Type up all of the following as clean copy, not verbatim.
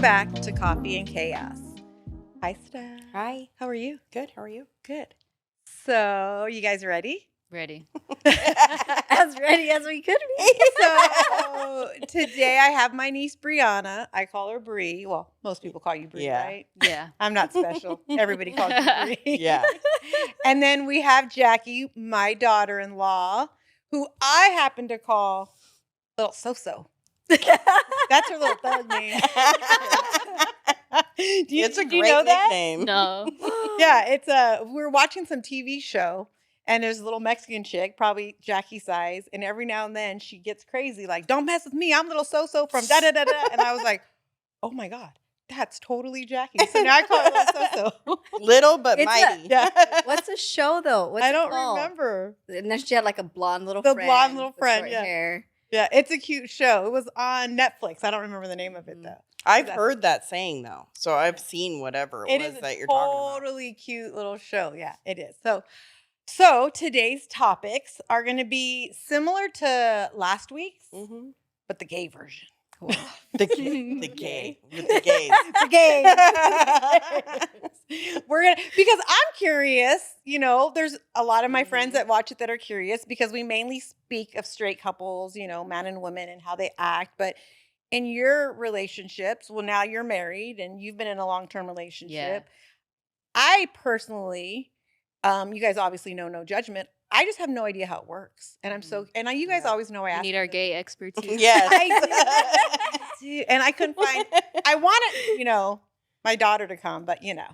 back to Coffee and Chaos. Hi, Steph. Hi. How are you? Good. How are you? Good. So, you guys ready? Ready. As ready as we could be. So, today I have my niece Brianna. I call her Bree. Well, most people call you Bree, Yeah. right? Yeah. I'm not special. Everybody calls me Bree. Yeah. And then we have Jackie, my daughter-in-law, who I happen to call Little So-So. That's her little thug name. It's a did you great know that? nickname. No. Yeah, it's we're watching some TV show and there's a little Mexican chick, probably Jackie size, and every now and then she gets crazy, like, don't mess with me, I'm Little So-So from da-da-da-da. And I was like, oh my God, that's totally Jackie. So now I call her Little So-So. Little but It's mighty. Yeah. What's the show though? What's I it don't called? remember. And then she had like a blonde little The friend. blonde little with friend, short yeah. hair. Yeah, it's a cute show. It was on Netflix. I don't remember the name of it though. I've heard that saying though, so I've seen whatever it was is that you're a talking totally cute little show. Yeah, it is. So today's topics are going to be similar to last week's, about. Mm-hmm. but the gay version. The gay with the gays. The gay. We're gonna because I'm curious. You know, there's a lot of my friends that watch it that are curious because we mainly speak of straight couples, you know, man and woman and how they act. But in your relationships, well, now you're married and you've been in a long-term relationship. I personally, you guys obviously know no judgment. I just have no idea how it works, and I'm so. And you guys always know I We ask. need our gay expertise. Yes. I do, and I couldn't find. I wanted, you know, my daughter to come, but you know,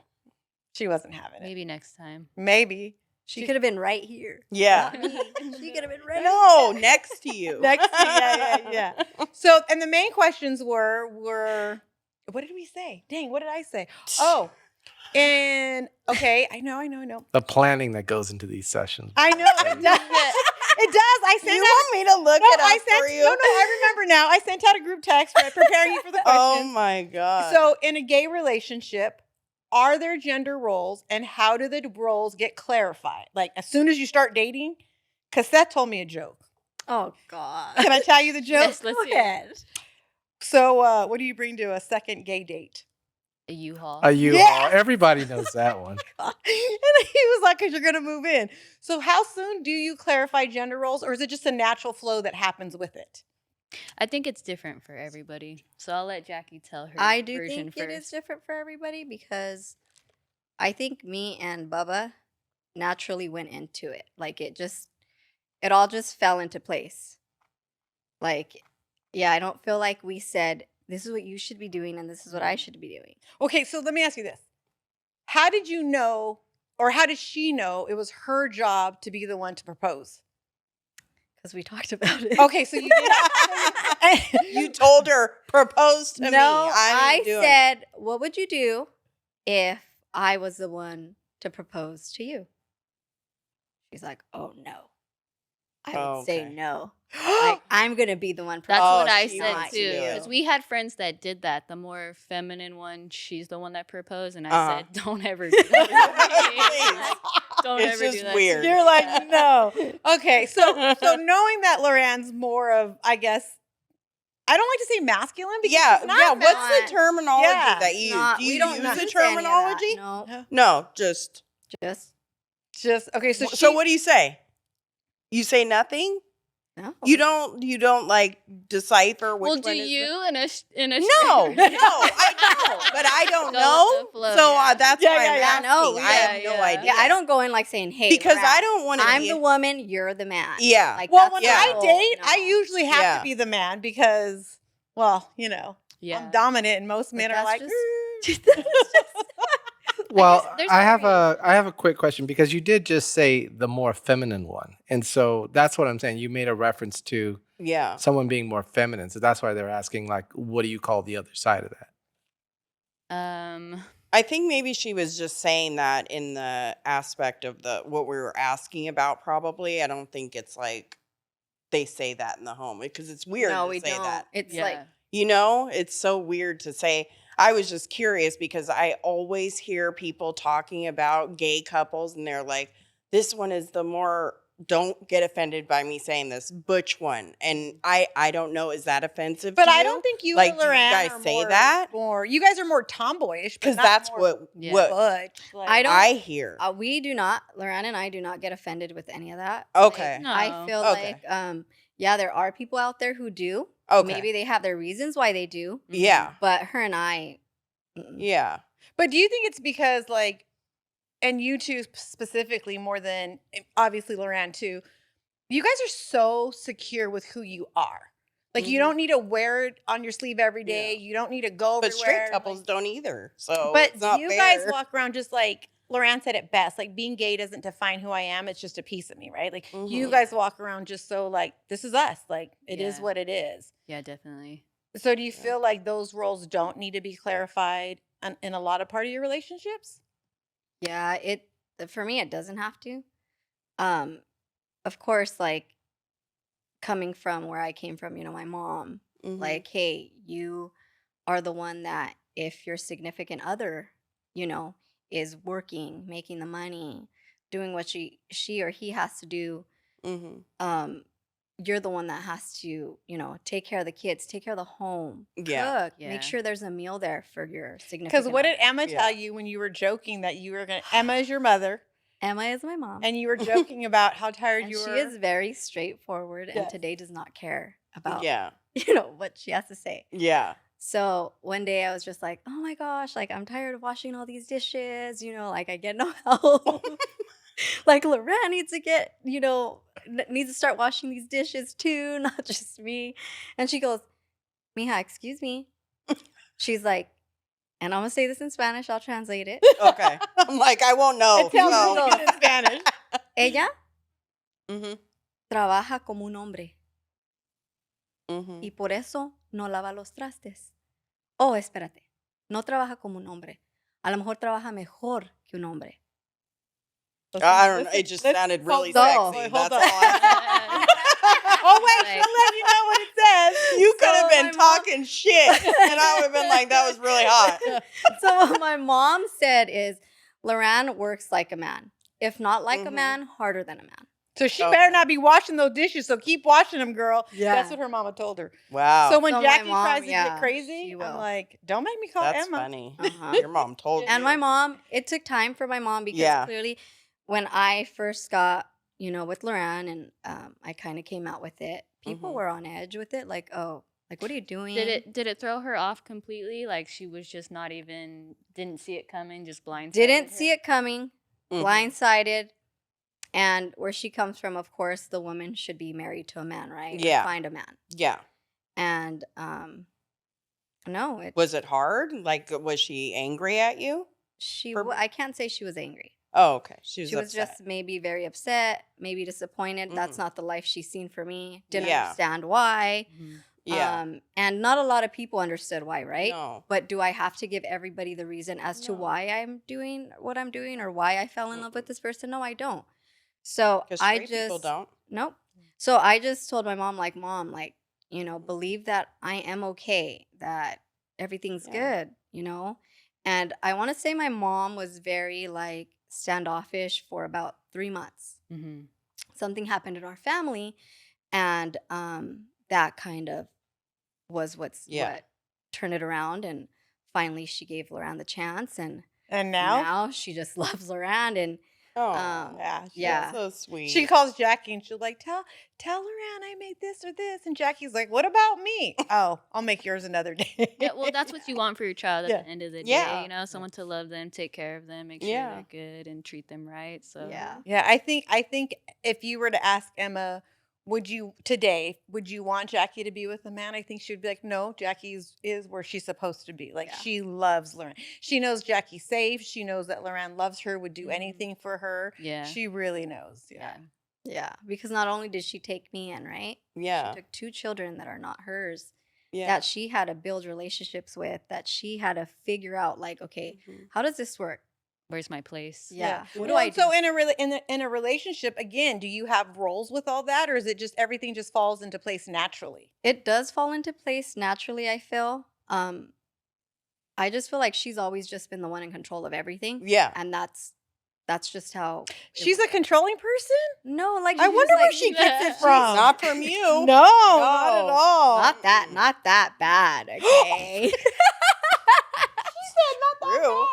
she wasn't having it. Maybe next time. Maybe She could have been right here. Yeah. Not me. She could have been right No, next to you. next. Yeah. So, and the main questions were what did we say? Dang, what did I say? Oh, and okay, I know. The planning that goes into these sessions. I know it does. It does. I sent You out. want me to look it I up sent. for you? No, I remember now. I sent out a group text preparing you for the Oh questions. my God. So, in a gay relationship, are there gender roles, and how do the roles get clarified? Like as soon as you start dating, because Seth told me a joke. Oh God. Can I tell you the joke? Yes, let's Go hear it. ahead. So, what do you bring to a second gay date? A U-Haul. A U-Haul. Yes! Everybody knows that one. And he was like, because you're going to move in. So, how soon do you clarify gender roles, or is it just a natural flow that happens with it? I think it's different for everybody. So I'll let Jackie tell her I do version think first. it is different for everybody because I think me and Bubba naturally went into it. Like it all just fell into place. Like, yeah, I don't feel like we said, this is what you should be doing and this is what I should be doing. Okay, so let me ask you this. How did you know, or how did she know it was her job to be the one to propose? Because we talked about it. Okay, so you did. You told her, propose to me. I doing said, what would you do if I was the one to propose to you? She's like, oh no. I would say Okay. no. Like, I'm going to be the one That's proposing. what I she said wants too. you. Because we had friends that did that. The more feminine one, she's the one that proposed. And I Uh-huh. said, don't ever do that. Don't It's ever just do that. weird. You're like, no. Okay, so knowing that Loran's more of, I guess, I don't like to say masculine because Yeah, she's not yeah. feminine. What's the terminology Yeah, that you use? Do you we don't use use the any of that. terminology? No, No, just. just Okay, so So what do you say? You say nothing? no. You don't like decipher which Well, one do is you the... in a No, I don't. But I don't Go with know. the flow, So yeah. that's Yeah, why yeah, I'm yeah. asking. No, I have yeah, no yeah. idea. Yeah, I don't go in like saying, hey, because we're I out. don't want to I'm be the woman, you're the man. Yeah. Like, well, that's when the I whole- date, no. I usually have Yeah. to be the man because, well, you know, Yeah. I'm dominant and most men are that's like, just- Well, there's I have variation. a quick question because you did just say the more feminine one. And so that's what I'm saying. You made a reference to Yeah. someone being more feminine. So that's why they're asking, like, what do you call the other side of that? I think maybe she was just saying that in the aspect of what we were asking about probably. I don't think it's like they say that in the home because it's weird No, to we say don't. that. It's Yeah. like, You know, it's so weird to say. I was just curious because I always hear people talking about gay couples and they're like, this one is the more don't get offended by me saying this, butch one. And I don't know, is that offensive But to I you? don't think you Like, and do you Loran guys are say more, that? you guys are more tomboyish, but Because not that's more what Yeah. butch. Like, I don't. I hear. We do not. Loran and I do not get offended with any of that. Okay. Like, I No. feel Okay. like, yeah, there are people out there who do. Okay. Maybe they have their reasons why they do. Yeah. But her and I, mm-mm. Yeah. but do you think it's because like, and you two specifically more than obviously Loran too, you guys are so secure with who you are. Like you Mhm. don't need to wear it on your sleeve every day. Yeah. You don't need to go But straight everywhere. couples don't either. So But it's not you fair. guys walk around just like Loran said it best. Like being gay doesn't define who I am. It's just a piece of me, right? Like you Mhm. guys walk around just so like this is us. Like it is Yeah. what it is. Yeah, definitely. So do you Yeah. feel like those roles don't need to be clarified in a lot of part of your relationships? Yeah, for me it doesn't have to. Um, of course, like coming from where I came from, my mom, Mhm. like, hey, you are the one that if your significant other, you know, is working, making the money, doing what she or he has to do, Mhm. you're the one that has to, take care of the kids, take care of the home, Yeah. cook, make Yeah. sure there's a meal there for your significant Because what did other. Emma tell Yeah. you when you were joking that you were gonna Emma is your mother Emma is my mom. and you were joking about how tired And you she were? is very straightforward and Yes. today does not care about Yeah. what she has to say. Yeah. So one day I was just like, oh my gosh, like I'm tired of washing all these dishes, like I get no help. Like Loran needs to get, needs to start washing these dishes too, not just me. And she goes, Mija, excuse me. She's like, and I'm gonna say this in Spanish, I'll translate it. Okay. I'm like, I won't know. It sounds No. really good in Spanish. Ella Mhm. trabaja como un hombre Mhm. y por eso no lava los trastes. Oh, espérate. No trabaja como un hombre. A lo mejor trabaja mejor que un hombre. I don't know. It just sounded really So- sexy. Wait, That's hold all on. I Oh wait, Like- she'll let you know what it says. You could So have been my mom- talking shit, and I would have been like, "That was really hot." So what my mom said is, Loran works like a man. If not like a Mhm. man, harder than a man. So she Okay. better not be washing those dishes. So keep washing them, girl. Yeah. That's what her mama told her. Wow. So when So my Jackie mom, tries to yeah, get crazy, she I'm will. like, don't make me call That's Emma. funny. Uh-huh. Your mom told you. And my mom, it took time for my mom because Yeah. clearly when I first got, with Loran and I kind of came out with it, people Mhm. were on edge with it. Like, oh, like, what are you doing? Did it throw her off completely? Like she was just not even didn't see it coming, just blindsided Didn't see her? it coming, Mhm. blindsided. And where she comes from, of course, the woman should be married to a man, right? Or Yeah. find a man. Yeah. And no, Was it hard? Like, was she angry at you? I can't say she was angry. Oh, okay. She was She was upset. just maybe very upset, maybe disappointed. That's Mhm. not the life she's seen for me. Didn't Yeah. understand why. Yeah. And not a lot of people understood why, right? No. But do I have to give everybody the reason as to No. why I'm doing what I'm doing or why I fell in love with this person? No, I don't. So Because I straight people just don't. nope. So I just told my mom, like, Mom, like, believe that I am okay, that everything's Yeah. good. And I want to say my mom was very like standoffish for about 3 months. Mm-hmm. Something happened in our family, and that kind of was what turned it around. And finally, she gave Loran the chance, and And now? now she just loves Loran. And Oh, Yeah. yeah. That's so sweet. She calls Jackie and she'll like, tell Loran I made this or this. And Jackie's like, what about me? Oh, I'll make yours another day. Yeah, well, that's what you want for your child at Yeah. the end of the Yeah. day. Someone to love them, take care of them, make sure Yeah. they're good, and treat them right. So yeah. Yeah, I think if you were to ask Emma, would you want Jackie to be with a man? I think she would be like, no, Jackie is where she's supposed to be. Like Yeah. she loves Loran. She knows Jackie's safe. She knows that Loran loves her, would do Mhm. anything for her. yeah, She really knows. Yeah. Yeah, because not only did she take me in, right? Yeah. She took 2 children that are not hers, Yeah. that she had to build relationships with, that she had to figure out, like, okay, Mhm. how does this work? where's my place? Yeah. What do Well, I and do? so in a relationship, again, do you have roles with all that, or is it just everything just falls into place naturally? It does fall into place naturally, I feel. I just feel like she's always just been the one in control of everything. Yeah. And that's that's just how She's a controlling person? no, like I she's wonder just, where like, she gets it She's from. not from you. No, not at No. all. not that bad, okay? True.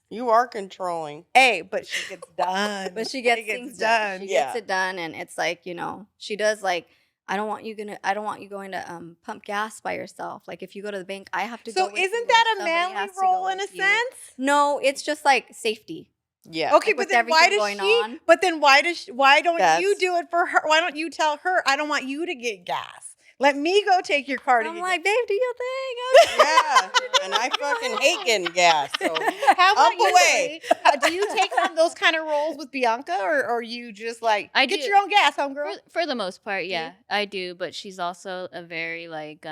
You are controlling. Hey, but she gets done. But she gets It things done. She Yeah. gets it done, and it's like, you know, she does like, I don't want you going to pump gas by yourself. Like if you go to the bank, I have to go So with you, isn't or that a somebody manly has to go role in a with you. sense? No, it's just like safety. Yeah. Okay, Like, but with then why everything does going she? on. But then why does? Why don't you That's- do it for her? Why don't you tell her? I don't want you to get gas. Let me go take your car to I'm get like, babe, do your thing. Okay. Yeah. And I fucking hate getting gas. So How about Up you? away. Lee? Do you take on those kind of roles with Bianca, or you just like I get do. your own gas, homegirl? For the most part, you? yeah, I do. But she's also a very like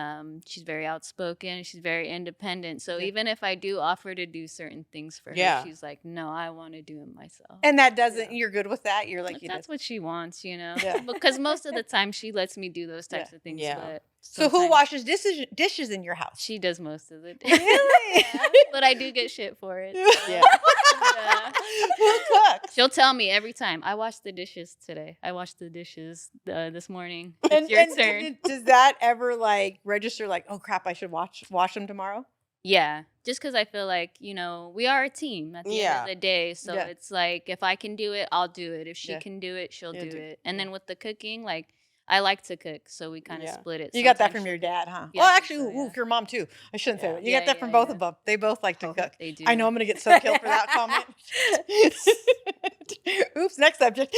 she's very outspoken. She's very independent. So Yeah. even if I do offer to do certain things for Yeah. her, she's like, no, I want to do it myself. And that doesn't. Yeah. You're good with that. You're like If you that's did. what she wants, you know. Yeah. Because most of the time she lets me do those types of things. Yeah. But So who sometimes washes dishes in your house? She does most of it. Really? Yeah, but I do get shit for it. Yeah. Yeah. Who cooks? She'll tell me every time. I washed the dishes today. I washed the dishes this morning. It's And, your and turn. does that ever like register? Like, oh crap, I should wash them tomorrow. Yeah, just because I feel like, you know, we are a team at the end Yeah. of the day. So Yeah. it's like, if I can do it, I'll do it. If she Yeah. can do it, she'll You'll do do it. it. And Yeah. then with the cooking, like, I like to cook. So we kind of Yeah. split it. You got that Sometimes from your she'll- dad, huh? Yeah, Well, I think actually, so, ooh, yeah. your mom too. I shouldn't say Yeah. that. You got Yeah, that from yeah, both yeah. of them. They both like to Oh, cook. They do. I know I'm gonna get so killed for that comment. Oops, next subject.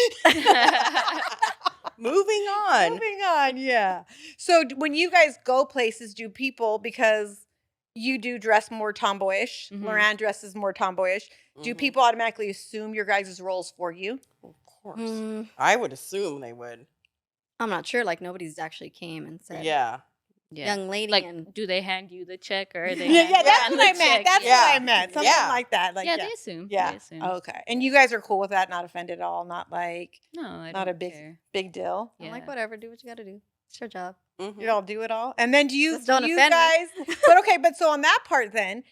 Moving on. Moving on, yeah. So when you guys go places, do people, because you do dress more tomboyish, Mhm. Loran dresses more tomboyish, do Mhm. people automatically assume your guys' roles for you? Of course. Mm, I would assume they would. I'm not sure. Like nobody's actually came and said, Yeah. Yeah. young lady, Like, and do they hand you the check or are they Yeah, hand yeah, you that's hand what I the meant. check? That's Yeah. what I meant. Something Yeah. like that. Like, Yeah, yeah. they assume. Yeah. They assume. Okay. And you guys are cool with that, not offended at all, not like No, I not a don't big care. big deal. I'm like, Yeah. whatever, do what you got to do. It's your job. Mhm. You don't do it all. And then do you Just don't you offend guys me. but okay, but so on that part then,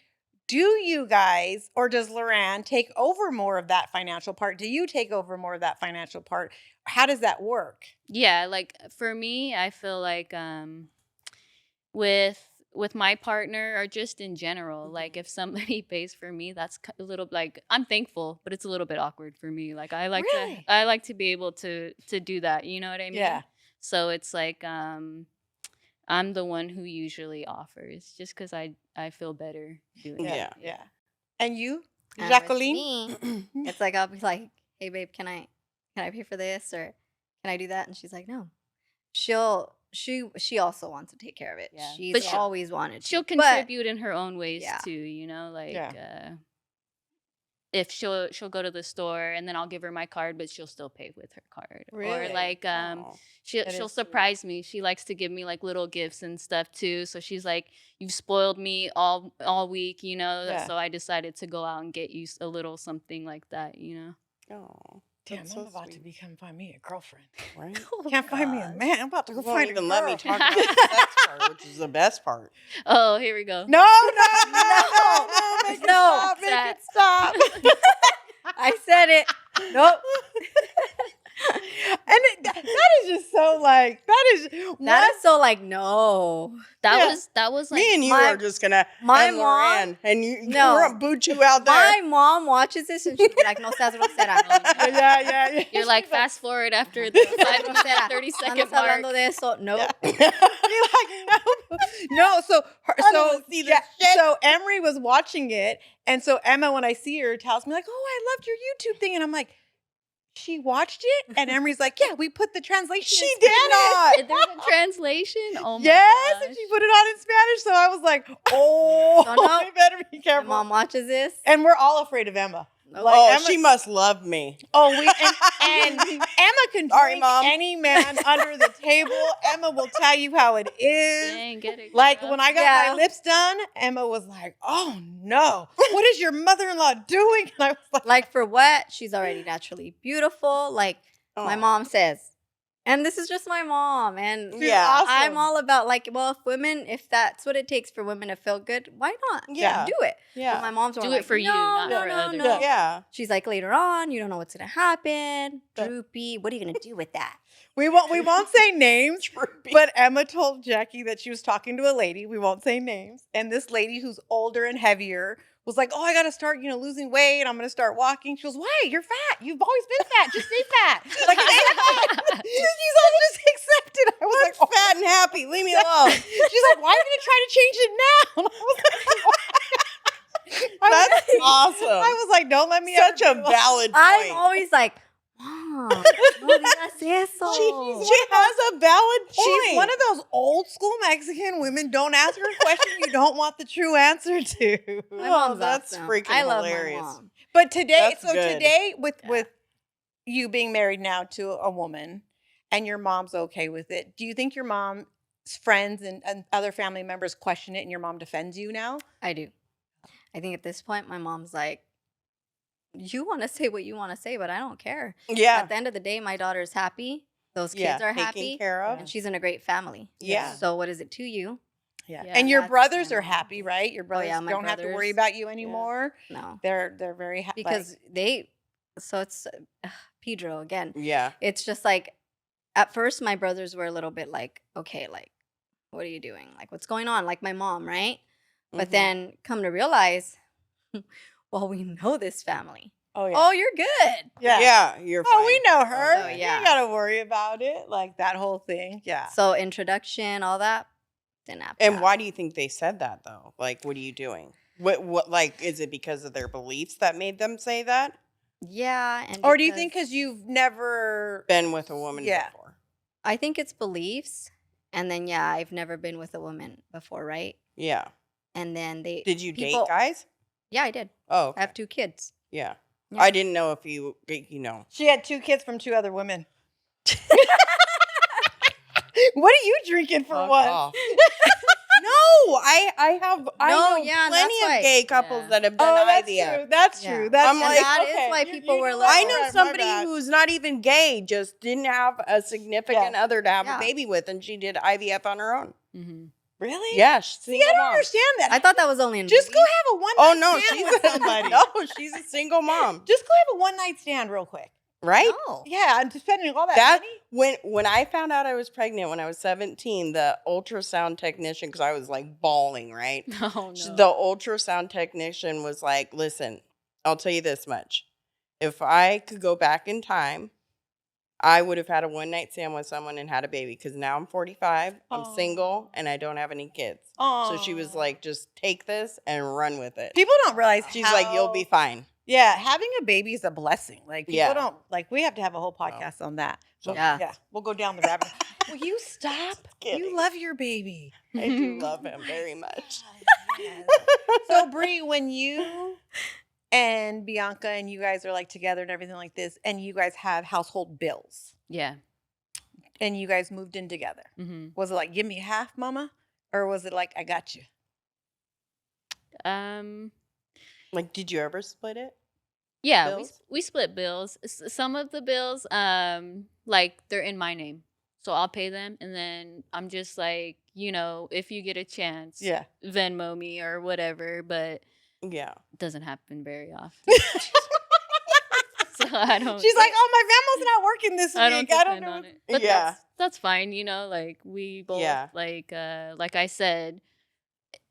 do you guys or does Loran take over more of that financial part? Do you take over more of that financial part? How does that work? Yeah, like for me, I feel like with my partner or just in general, like if somebody pays for me, that's a little like I'm thankful, but it's a little bit awkward for me. Like Really? I like to be able to do that. You know what I mean? Yeah. So it's like I'm the one who usually offers just because I feel better doing it. Yeah. Yeah. And you, And with Jacqueline? me, it's like I'll be like, hey babe, can I pay for this or can I do that? And she's like, no. She also wants to take care of it. Yeah. She's But she'll- always wanted to. She'll But contribute in her own ways yeah. too, you know, like Yeah. if she'll go to the store and then I'll give her my card, but she'll still pay with her card. Or Really? like Oh. That she'll is sweet. surprise me. She likes to give me like little gifts and stuff too. So she's like, "You've spoiled me all week, you know." Yeah. So I decided to go out and get you a little something like that, you know. Oh. Damn, That's I'm so about to sweet. find me a girlfriend. Right? Can't find me a gosh. man. I'm about to go You won't find even a let me girl. talk about the sex part, which is the best part. Oh, here we go. No, make it No. stop, make That- it stop. I said it. Nope. And that is just so like that is That one- is so like no. Yeah. That was like Me and you my- are just gonna my and mom- Loran, and you No. we're gonna boot you out there. My mom watches this and she'd be like, no seas grosera. yeah. you're like fast forward after the 5-minute, 30-second Andas mark. hablando de eso. Nope. You're like, no. So I don't wanna see this shit. so Emery was watching it, and so Emma, when I see her, tells me like, "Oh, I loved your YouTube thing," and I'm like, "She watched it?" And Emery's like, "Yeah, we put the translation." She in did Spanish." not. There's a translation. Oh my Yes, gosh. and she put it on in Spanish. So I was like, "Oh, So no, I better be My careful." mom watches this. And we're all afraid of Emma. Nope. Like, Oh, Emma- she must love me. Oh, and Emma can Sorry, drink Mom. any man under the table. Emma will tell you how it is. Dang, get it, Like girl. when I got Yeah. my lips done, Emma was like, "Oh no, what is your mother-in-law doing?" And I was like, Like for what? She's already naturally beautiful. Like my Oh. mom says, And this is just my mom. And Yeah. I'm all about like, well, if that's what it takes for women to feel good, why not? Yeah. Do it. Yeah. But my mom's more Do it like, for you, no, not no, for no, others. no. Yeah. She's like, later on, you don't know what's gonna happen. But- Droopy. What are you gonna do with that? We won't say names, Droopy. but Emma told Jackie that she was talking to a lady. We won't say names. And this lady who's older and heavier was like, "Oh, I got to start, losing weight. I'm going to start walking." She goes, "Why? You're fat. You've always been fat. Just stay fat." Like, she's all just accepted. I was like, fat and happy. Leave me alone. She's like, "Why are you going to try to change it now?" And I was like, That's awesome. I was like, "Don't let me Such ever a do valid point. I'm always like, Mom, no digas eso. She has a valid point. She's one of those old school Mexican women. Don't ask her a question you don't want the true answer to. My mom's that's awesome. freaking I love hilarious. my mom. But today, That's good. with you being married now to a woman and your mom's okay with it, do you think your mom's friends and other family members question it and your mom defends you now? I do. I think at this point, my mom's like, you want to say what you want to say, but I don't care. Yeah. At the end of the day, my daughter's happy. Those kids Yeah, are taken happy. care of. And she's in a great family. Yeah. So what is it to you? Yeah. Yeah, And your that's brothers my are mom. happy, right? Your brothers yeah, my don't have to worry brothers. about you anymore. No. They're very happy Because so it's Pedro again. Yeah. It's just like, at first, my brothers were a little bit like, okay, like, what are you doing? Like, what's going on? Like my mom, right? But Mhm. then come to realize, well, we know this family. Oh yeah. Oh, you're good. Yeah, you're fine. Oh, we know her. Oh, You yeah. ain't gotta worry about it. Like that whole thing. Yeah. So introduction, all that, didn't happen. And why do you think they said that though? Like, what are you doing? What like is it because of their beliefs that made them say that? Yeah. And Or do you think because you've never Been with a woman Yeah. before. I think it's beliefs. And then, yeah, I've never been with a woman before, right? Yeah. And then Did you people- date guys? Yeah, I did. Oh, I okay. have 2 kids. Yeah. Yeah. I didn't know if you know. She had 2 kids from 2 other women. What are you drinking for Fuck one? off. No, I know yeah, plenty that's of why- gay couples Yeah. that have done Oh, that's IVF. true. That's Yeah. true. That's I'm true. like, that is okay, why people were like, I Right, know my somebody bad. who's not even gay, just didn't have a significant other to have Yeah. a baby with, and she did IVF on her own. Mhm. Really? Yeah, she's See, I don't understand that. I thought that was only in Just go movies. have a one Oh night no, stand she's with somebody. no, she's a single mom, Just go have a one night stand real quick. right? Oh. Yeah, and spending all that That money. when I found out I was pregnant when I was 17, the ultrasound technician, because I was like bawling, right? Oh no. The ultrasound technician was like, "Listen, I'll tell you this much: if I could go back in time, I would have had a one night stand with someone and had a baby. Because now I'm 45, I'm single, and I don't have any kids. So she was like, just take this and run with it. people don't realize She's like, you'll be fine. Yeah, having a baby is a blessing. Like people Yeah. don't like. We have to have a whole podcast on that. So- Yeah. We'll go down the rabbit. Will you stop? kidding. You love your baby. I do love him very much. So Bree, when you and Bianca and you guys are like together and everything like this, and you guys have household bills, Yeah. and you guys moved in together, Hmm. was it like give me half, mama, or was it like I got you? Like, did you ever split it? Yeah, Bills? we split bills. Some of the bills, like they're in my name, so I'll pay them, and then I'm just like, if you get a chance, Yeah. Venmo me or whatever. But Yeah. it doesn't happen very often. So I don't. She's like, oh, my Venmo's not working this week. I don't depend know. on what- it. But Yeah. that's fine. Like we both Yeah. like I said,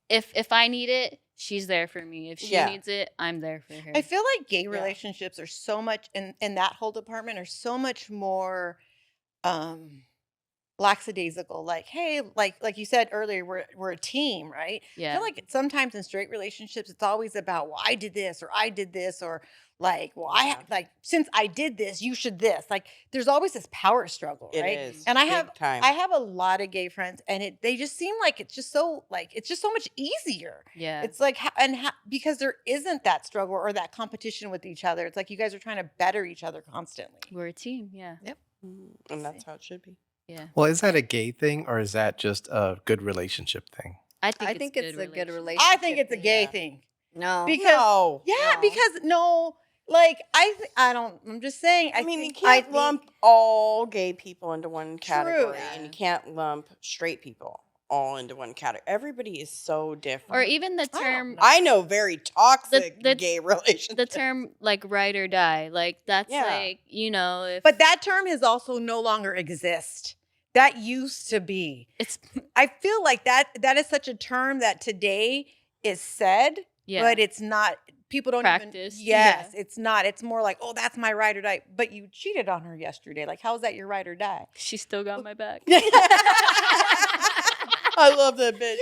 if I need it, she's there for me. If she Yeah. needs it, I'm there for her. I feel like gay relationships are so much in that whole department are so much more lackadaisical. Like, hey, like you said earlier, we're a team, right? I Yeah. feel like sometimes in straight relationships, it's always about, well, I did this, or like, well, Yeah. since I did this, you should this. Like, there's always this power struggle, It right? is. And I big have time. I have a lot of gay friends, and they just seem like it's just so much easier. Yeah. It's like, because there isn't that struggle or that competition with each other. It's like you guys are trying to better each other constantly. We're a team. Yeah. And that's how it should be. Yeah. Well, is that a gay thing or is that just a good relationship thing? I think, I think it's a good relationship. relationship. I think it's a gay Yeah. thing. No. Because No. yeah, No. because no, Like I'm just saying. I mean, you think can't lump all gay people into one category, True. and you can't lump straight people all into one category. Everybody is so different. Or even the I don't term know. I know very toxic the- gay relationships. the term like ride or die. Like that's Yeah. like, if But that term is also no longer exist. That used to be. it's I feel like that is such a term that today is said, but it's not. People don't Practiced, even. Yes, yeah. it's not. It's more like, oh, that's my ride or die. But you cheated on her yesterday. Like, how is that your ride or die? she still got my back. I love that bitch.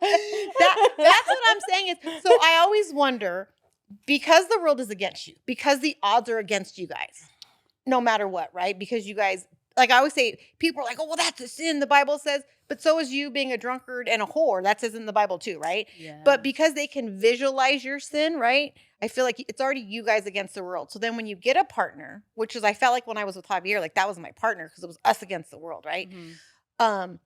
That's what I'm saying. Is so I always wonder, because the world is against you, because the odds are against you guys, no matter what, right? Because you guys, like I always say, people are like, oh, well, that's a sin, the Bible says, but so is you being a drunkard and a whore. That says in the Bible too, right? Yeah. But because they can visualize your sin, right? I feel like it's already you guys against the world. So then when you get a partner, which is, I felt like when I was with Javier, like that was my partner because it was us against the world, right? Mhm.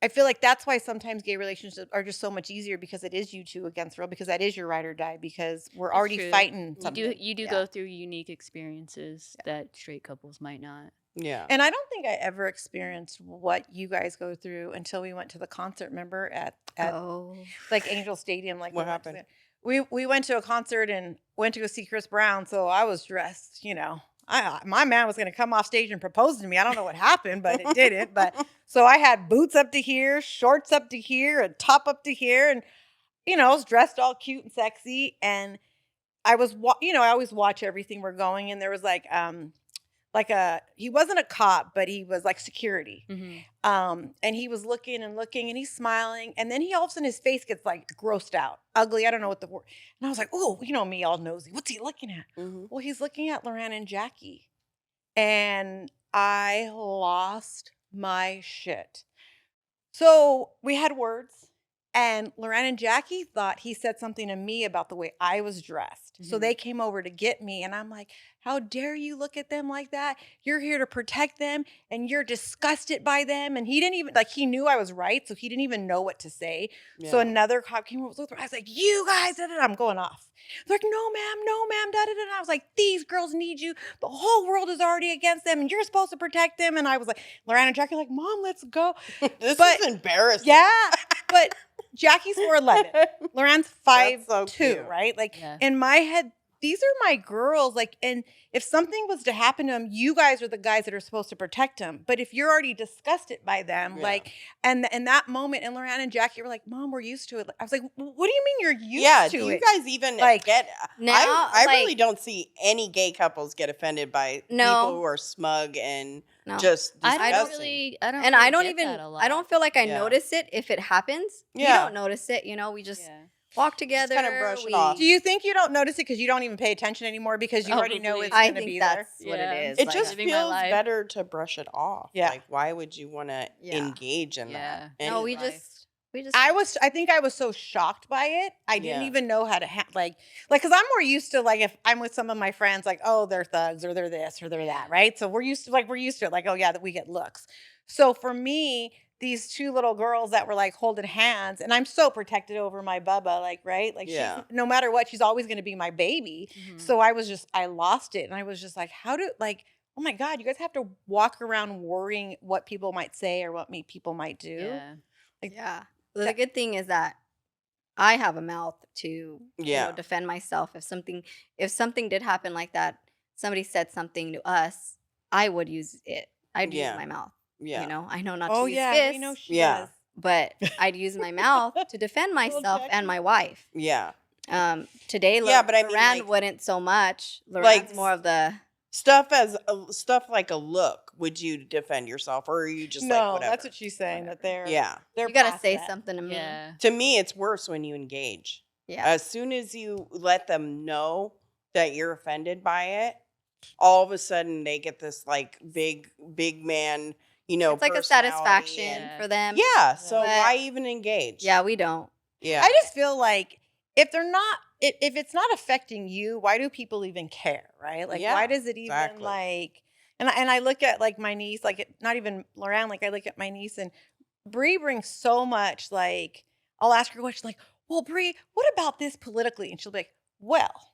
I feel like that's why sometimes gay relationships are just so much easier, because it is you two against the world, because that is your ride or die, because we're That's already true. fighting You something. do Yeah. go through unique experiences that straight couples might not. Yeah. And I don't think I ever experienced what you guys go through until we went to the concert. Remember at like Angel Stadium, like What we went to happened? we went to a concert and went to go see Chris Brown. So I was dressed, my man was going to come off stage and propose to me. I don't know what happened, but it didn't. But so I had boots up to here, shorts up to here, a top up to here, and I was dressed all cute and sexy. And I was, I always watch everything we're going, and there was like he wasn't a cop, but he was like security. And he was looking and looking, and he's smiling, and then he all of a sudden his face gets like grossed out, ugly. I don't know what the word. And I was like, oh, me, all nosy. What's he looking at? Mhm. Well, he's looking at Loran and Jackie, and I lost my shit. So we had words, and Loran and Jackie thought he said something to me about the way I was dressed. So they came over to get me, and I'm like, how dare you look at them like that? You're here to protect them, and you're disgusted by them. And he didn't even, he knew I was right, so he didn't even know what to say. So Yeah. another cop came over. I was like, you guys, da, da, da. I'm going off. They're like, no, ma'am, da, da, da. And I was like, these girls need you. The whole world is already against them, and you're supposed to protect them. And I was like, Loran and Jackie, like, Mom, let's go. This But- is embarrassing. Yeah, but Jackie's 4'11", Loran's 5'2", so cute. right? Like Yeah. in my head, these are my girls. Like, and if something was to happen to them, you guys are the guys that are supposed to protect them. But if you're already disgusted by them, Yeah. like, and in that moment, and Loran and Jackie were like, "Mom, we're used to it." I was like, "What do you mean you're used Yeah, to do it?" you guys even Like, get now, I like- really don't see any gay couples get offended by No. people who are smug and No. just I disgusting. don't really and really I don't get even that a lot. I don't feel like I Yeah. notice it if it happens. We Yeah. don't notice it, we just Yeah. walk together. kinda brush it we- off. do you think you don't notice it because you don't even pay attention anymore because you already know Probably. it's I going to think be that's there? what Yeah. it is. It like- just living my feels life. better to brush it off. Yeah. Like, why would you want to Yeah. engage in Yeah. that? no, And we life. just I think I was so shocked by it. I didn't Yeah. even know how to because I'm more used to, like, if I'm with some of my friends, like, oh, they're thugs or they're this or they're that, right? So we're used to it, like, oh yeah, that we get looks. So for me, these two little girls that were like holding hands, and I'm so protected over my Bubba, like, right? Like, Yeah. she's, no matter what, she's always going to be my baby. Mhm. So I lost it, and I was just like, oh my God, you guys have to walk around worrying what people might say or what people might do. Yeah. Yeah. Well, the good thing is that I have a mouth to Yeah. defend myself. If something did happen like that, somebody said something to us, I would use it. I'd Yeah. use my mouth. yeah. I know not Oh to use yeah, fists, we know she Yeah. does. but I'd use my mouth to defend myself Jackie. and my wife. Yeah. Today, Yeah, but I mean, Loran like- wouldn't so much. Loran's Like- more of the Stuff like a look. Would you defend yourself, or are you just No, like whatever? that's what she's saying. That they're Yeah. they're you gotta past say that. something to me. Yeah. To me, it's worse when you engage. Yeah. As soon as you let them know that you're offended by it, all of a sudden they get this like big man, It's like a personality satisfaction and- for them. Yeah. So But- why even engage? Yeah, we don't. Yeah. I just feel like if it's not affecting you, why do people even care, right? Like, Yeah, why does it even exactly. like? And I look at like my niece, like not even Loran, like I look at my niece, and Bree brings so much. Like, I'll ask her a question, like, "Well, Bree, what about this politically?" And she'll be like, well.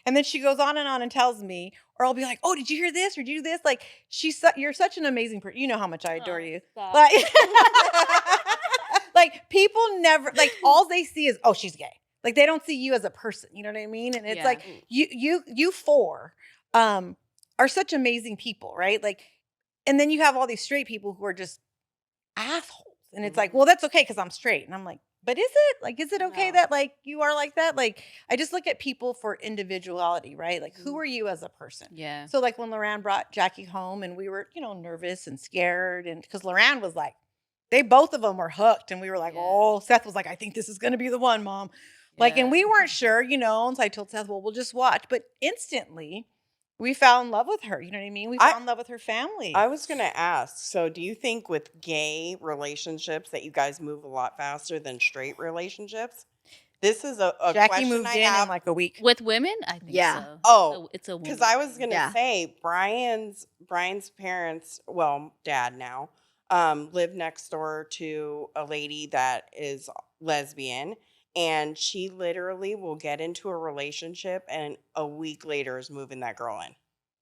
And then she goes on and tells me, or I'll be like, oh, did you hear this? Or did you do this? Like, you're such an amazing person. You know how much I adore Oh, you. stop. Like, like people never, like all they see is, oh, she's gay. Like they don't see you as a person. You know what I mean? And it's Yeah. like, you four are such amazing people, right? Like, and then you have all these straight people who are just assholes. And it's like, well, that's okay because I'm straight. And I'm like, but is it? Like, is it okay No. that like you are like that? Like, I just look at people for individuality, right? Like, who are you as a person? Yeah. So like when Loran brought Jackie home and we were, nervous and scared. And because Loran was like, both of them were hooked. And we were like, Yeah. oh, Seth was like, I think this is going to be the one, Mom. Like, and Yeah. we weren't sure, And so I told Seth, well, we'll just watch. But instantly we fell in love with her. You know what I mean? We fell in love with her family. I was going to ask, so do you think with gay relationships that you guys move a lot faster than straight relationships? This is a Jackie question moved I in have. like a week. With women, I think Yeah. so. Oh, it's a Because woman I was thing. going to Yeah. say, Brian's parents, well, dad now, live next door to a lady that is lesbian. And she literally will get into a relationship and a week later is moving that girl in.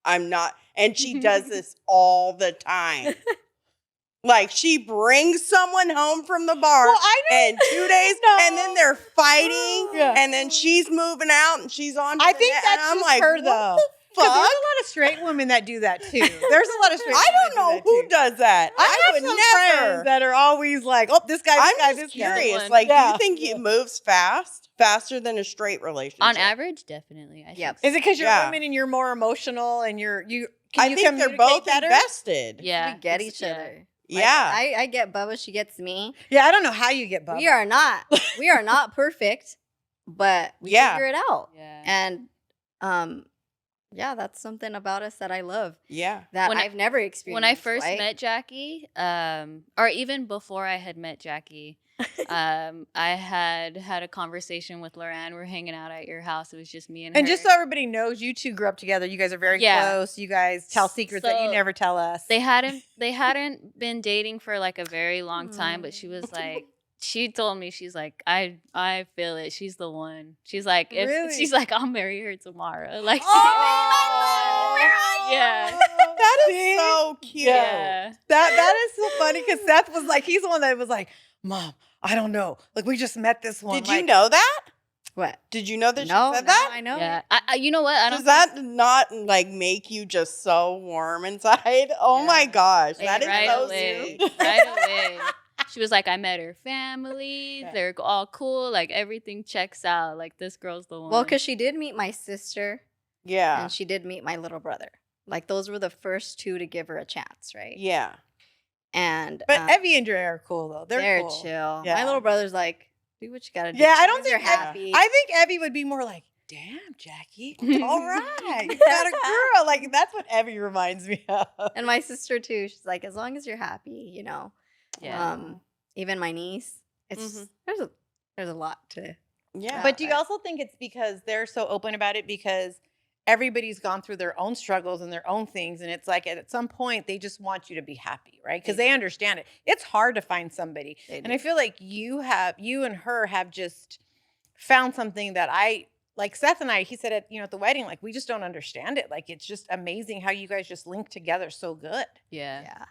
I'm not, and she does this all the time. Like she brings someone home from the bar Well, I know. in 2 days, and then they're fighting, Yeah. and then she's moving out, and she's on. I to think the- that's and I'm just like, her, what though. the Because fuck? there's a lot of straight women that do that too. There's a lot of straight I women don't that know do that who too. does that. I have would some never. friends that are always like, oh, this guy, I'm this just guy. curious. one. Like, do Yeah. you think it moves faster than a straight relationship? On average, definitely. I Yep. think Is it because you're Yeah. women and you're more emotional and can I you think they're communicate both better? invested. Yeah. We get it's- each yeah. other. Like, Yeah. I get Bubba, she gets me. Yeah, I don't know how you get Bubba. We are not perfect, but we Yeah. figure it out. Yeah. And yeah, that's something about us that I love Yeah. that When I- I've never experienced. When I first right? met Jackie, or even before I had met Jackie, I had a conversation with Loran. We're hanging out at your house. It was just me and her. And just so everybody knows, you two grew up together. You guys are very Yeah. close. You guys tell secrets that you So, never tell us. they hadn't been dating for like a very long time, but she was like, she told me, she's like, I feel it. She's the one. She's like, Really? she's like, I'll marry her tomorrow. Like, Oh, yeah. That is See? so cute. yeah. That is so funny because Seth was like, he's the one that was like, Mom, I don't know. Like, we just met this one. Did you like, know that? What? Did you know that No, she said now that? I know. Yeah. I you know what? I don't Does that not like make you just so warm inside? Oh Yeah. my gosh, Like, that is right so away. sweet. Right away. She was like, I met her family. Yeah. They're all cool. Like everything checks out. Like this girl's the one. Well, because she did meet my sister Yeah, and she did meet my little brother. Like those were the first two to give her a chance, right? yeah. And But Evie and Dre are cool, though. They're cool. chill. Yeah. My little brother's like, do what you gotta do. Yeah, I don't As long as you're think Ev- happy. I think Evie would be more like, damn, Jackie. All right. You got a girl. Like, that's what Evie reminds me of. And my sister too. She's like, as long as you're happy, Yeah. Even my niece. It's Mhm. there's a lot to. Yeah. But do you also think it's because they're so open about it because everybody's gone through their own struggles and their own things, and it's like at some point they just want you to be happy, right? Because they understand it. It's hard to find somebody, They and do. I feel like you and her have just found something that I like. Seth and I, he said at the wedding, like we just don't understand it. Like it's just amazing how you guys just link together so good. yeah.